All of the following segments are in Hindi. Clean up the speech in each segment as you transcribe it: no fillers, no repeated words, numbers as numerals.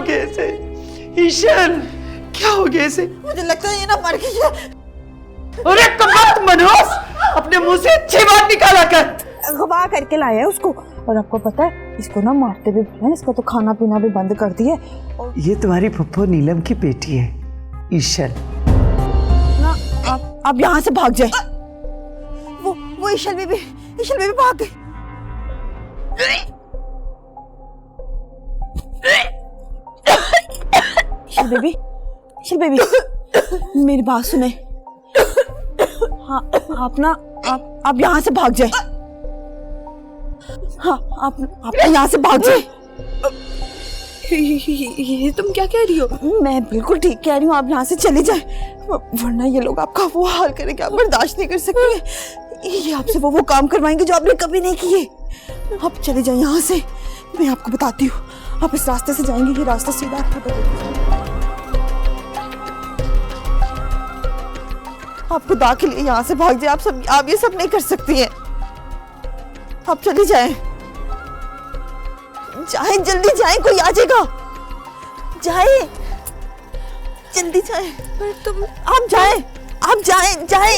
गया इसे? ईशल, क्या हो गया इसे? मुझे लगता है ये ना मर गई है। अरे कमबख्त मनहूस, अपने मुंह से अच्छी बात निकाला कर। अगवा करके लाया है उसको, और आपको पता है इसको ना मारते भी हैं, इसका तो खाना पीना भी बंद कर दिया। ये तुम्हारी फुफ्फो नीलम की बेटी है ईशल। ना आप यहाँ से भाग जाए। वो ईशल बेबी भाग गई। ईशल बेबी मेरी बात सुने। हाँ आप यहाँ से भाग जाए। हाँ आप यहाँ से भाग जाए। ये तुम क्या कह रही हो? मैं बिल्कुल ठीक कह रही हूँ, आप यहाँ से चले जाए, वरना ये लोग आपका वो हाल करेंगे, आप बर्दाश्त नहीं कर सकते। ये आपसे वो काम करवाएंगे जो आपने कभी नहीं किए। आप चले जाए यहाँ से, मैं आपको बताती हूँ। आप इस रास्ते से जाएंगे, ये रास्ता सीधा आपको आप खुदा के लिए यहाँ से भाग जाए। आप ये सब नहीं कर सकती हैं। आप चली जाएं, जल्दी जाएं, कोई आ जाएगा। जाएं, जल्दी जाएं। पर तुम आप जाएं। आप जाएं।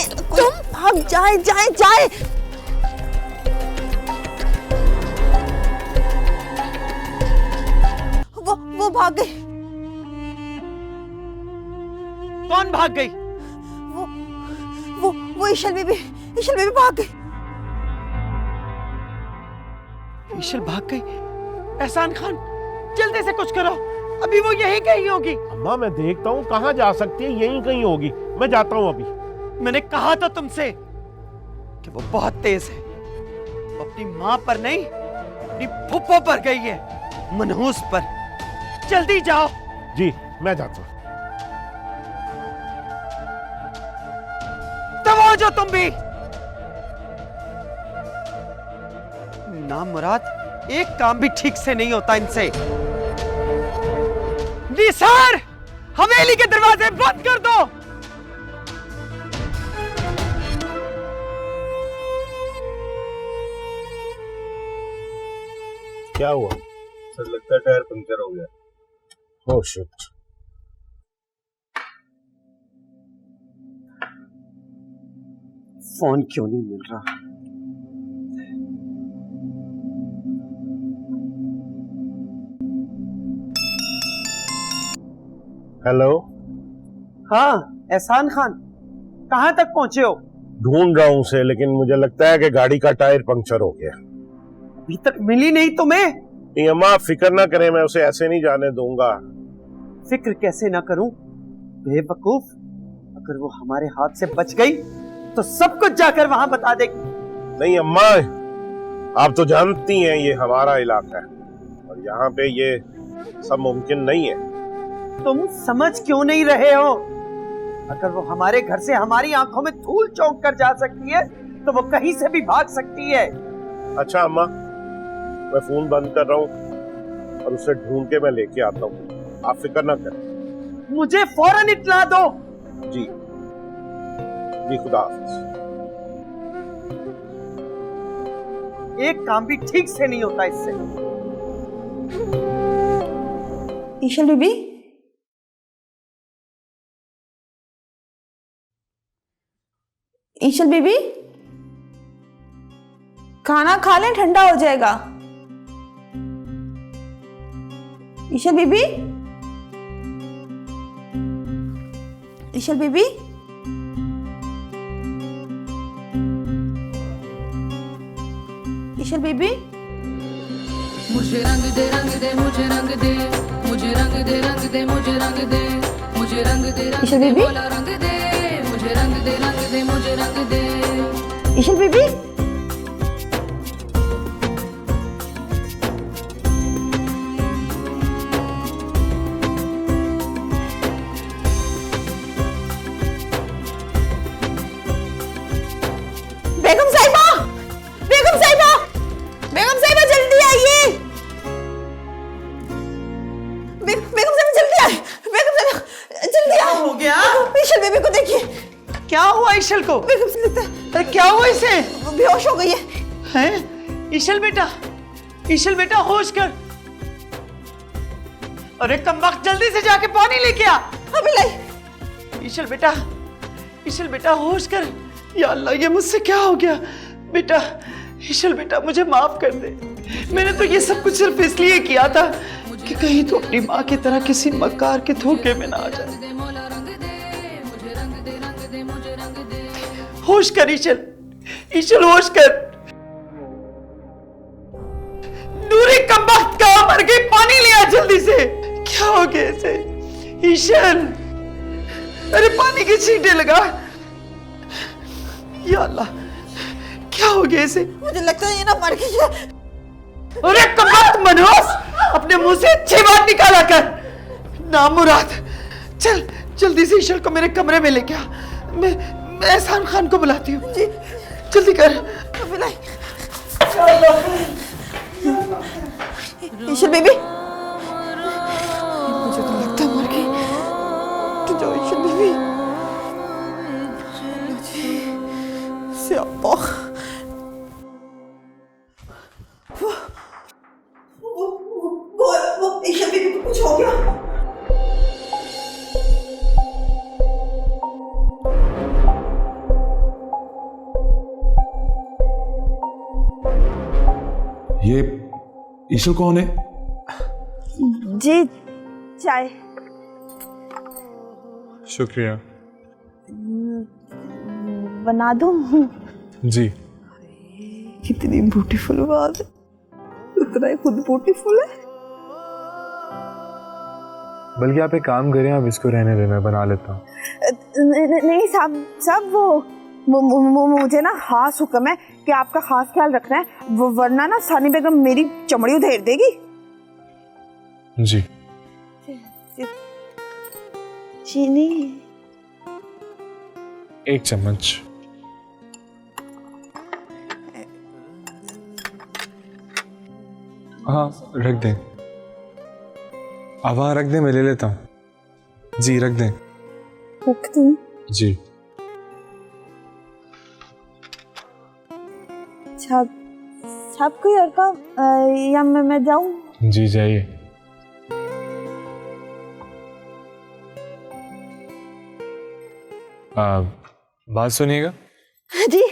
वो भाग गई। कौन भाग गई? वो ईशल बेबी भाग गई। ईशल भाग गई? एहसान खान, जल्दी से कुछ करो, अभी वो यहीं कहीं होगी। अम्मा मैं देखता हूँ कहाँ जा सकती है, यहीं कहीं होगी, मैं जाता हूँ अभी। मैंने कहा था तुमसे कि वो बहुत तेज है। वो अपनी माँ पर नहीं, अपनी फुफ्फो पर गई है, मनहूस पर। जल्दी जाओ। जी मैं जाता हूँ। तब हो जो तुम भी। ना मुराद, एक काम भी ठीक से नहीं होता इनसे। निसार, हवेली के दरवाजे बंद कर दो। क्या हुआ सर? लगता है टायर पंक्चर हो गया। Oh shit. फोन क्यों नहीं मिल रहा? हेलो। हाँ एहसान खान, कहां तक पहुंचे हो? ढूंढ रहा हूँ उसे, लेकिन मुझे लगता है कि गाड़ी का टायर पंक्चर हो गया। अभी तक मिली नहीं तुम्हें? नहीं अम्मा फिक्र ना करें, मैं उसे ऐसे नहीं जाने दूंगा। फिक्र कैसे ना करूं बेवकूफ। अगर वो हमारे हाथ से बच गई तो सब कुछ जाकर वहां बता देगी। नहीं अम्मा, आप तो जानती हैं ये हमारा इलाका है और यहाँ पे ये सब मुमकिन नहीं है। तुम समझ क्यों नहीं रहे हो? अगर वो हमारे घर से हमारी आंखों में धूल चौंक कर जा सकती है तो वो कहीं से भी भाग सकती है। अच्छा अम्मा, मैं फोन बंद कर रहा हूँ और उसे ढूंढ के मैं लेके आता हूँ, आप फिक्र ना करें। मुझे फौरन इत्तला दो। जी जी, खुदा हाफिज। एक काम भी ठीक से नहीं होता इससे। ईशल बेबी, ईशल बेबी खाना खा लें, ठंडा हो जाएगा। ईशल बेबी, ईशल बेबी, ईशल बेबी। मुझे रंग दे मुझे रंग दे, मुझे रंग दे मुझे रंग दे, मुझे रंग दे ईशल बेबी, रंग दे, मुझे रंग दे मुझे रंग दे। ईशल बेबी, बेगम साहिबा, बेगम साहिबा, बेगम साहिबा जल्दी आइए। बेगम साहिबा जल्दी आए, बेगम साहिबा जल्दी आओ। हो गया? ईशल बेबी को देखिए। क्या हुआ ईशल को? बेगम से लगता अरे क्या हुआ इसे? है बेहोश हो गई है। हैं? ईशल बेटा, ईशल बेटा होश कर। अरे कमबख्त, जल्दी से जाके पानी लेके आ। अभी लाई। ईशल बेटा होश कर। या अल्लाह, ये मुझसे क्या हो गया? बेटा ईशल बेटा, मुझे माफ कर दे। मैंने तो ये सब कुछ सिर्फ इसलिए किया था कि कहीं तो अपनी माँ की तरह किसी मक्कार के धोखे में ना आ जाए। होश कर ईशल होश कर। नूरी कमबख्त कहाँ मर गई? पानी ले आ जल्दी से। क्या हो गया इसे? ईशल, अरे पानी की छींटे लगा। या अल्लाह, क्या हो गया इसे? मुझे लगता है ये ना मर गई है। अरे कमबख्त मनहूस, अपने मुंह से अच्छी बात निकाला कर। नामुराद, चल जल्दी से ईशल को मेरे कमरे में लेके आ। मैं एहसान खान को बुलाती हूँ। जी जल्दी कर। अभी लाई। ईशल बेबी, मुझे तो लगता है मर गई। तो जाओ ईशल बेबी। स्यापा। वो ईशल बेबी को कुछ हो गया। ये ईशल कौन है? जी चाय। शुक्रिया। बना दूं? जी। कितनी ब्यूटीफुल बात है, उतना ही खुद ब्यूटीफुल है। बल्कि आप एक काम करें, आप इसको रहने दें, मैं बना लेता हूँ। नहीं साहब वो मुझे ना खास हुक्म है कि आपका खास ख्याल रखना है, वरना ना सानी बेगम मेरी चमड़ी उधेड़ देगी। जी। चीनी 1 चम्मच। हाँ रख दें। अब वहाँ रख दें, मैं ले लेता हूँ। जी रख दें। रख दूं? जी। साहब कोई और काम या मैं जाऊं? जी जाइए। बात सुनिएगा। जी।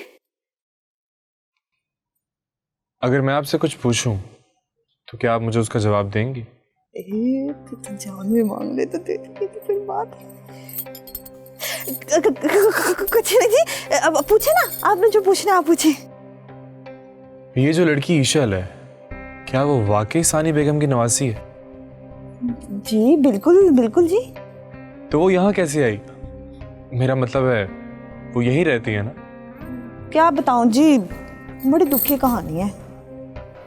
अगर मैं आपसे कुछ पूछूं तो क्या आप मुझे उसका जवाब देंगी? तो जान में मांग ले तो दे देंगे, तो फिर बात है। कुछ नहीं जी, अब पूछे ना, आपने जो पूछना है आप पूछे। ये जो लड़की ईशल है, क्या वो वाकई सानी बेगम की नवासी है? जी बिल्कुल जी। तो वो यहाँ कैसे आई? मेरा मतलब है वो यहीं रहती है ना? क्या बताऊं जी, बड़ी दुखी कहानी है।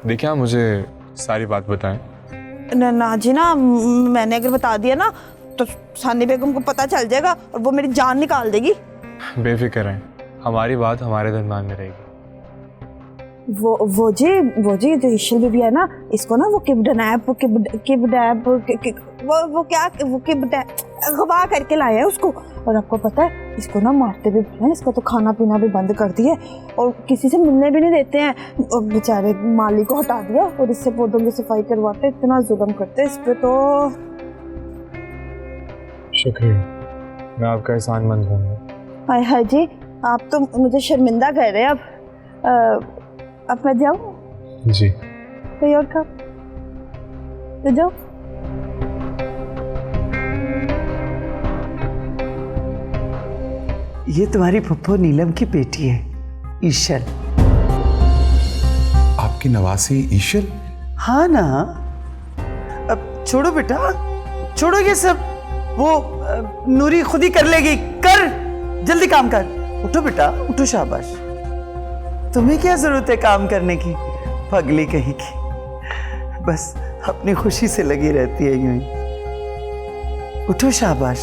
देखिए आप मुझे सारी बात बताएं। ना जी ना, मैंने अगर बता दिया ना तो सानी बेगम को पता चल जाएगा और वो मेरी जान निकाल देगी। बेफिक्र हैं, हमारी बात हमारे दरमियान में रहेगी। वो जी जो ईशल बेबी है ना, इसको ना वो गवा करके लाया है उसको। और आपको पता है, इसको ना मारते भी हैं, इसका तो खाना पीना भी बंद कर दिया और किसी से मिलने भी नहीं देते हैं। और बेचारे माली को हटा दिया और इससे पौधों की सफाई करवाते, इतना जुल्म करते इस पे। तो शुक्रिया, मैं आपका एहसानमंद हूँ। हाय जी, आप तो मुझे शर्मिंदा कर रहे हैं। अब मैं जाऊँ? जी। कोई और काम? तो जाओ। ये तुम्हारी फुफ्फो नीलम की बेटी है, ईशल। आपकी नवासी ईशल? हाँ ना। अब छोड़ो बेटा, छोड़ो ये सब। वो नूरी खुद ही कर लेगी। कर, जल्दी काम कर। उठो बेटा, उठो, शाबाश। तुम्हें क्या जरूरत है काम करने की, पगली कहीं की। बस अपनी खुशी से लगी रहती है यूं ही। उठो, शाबाश।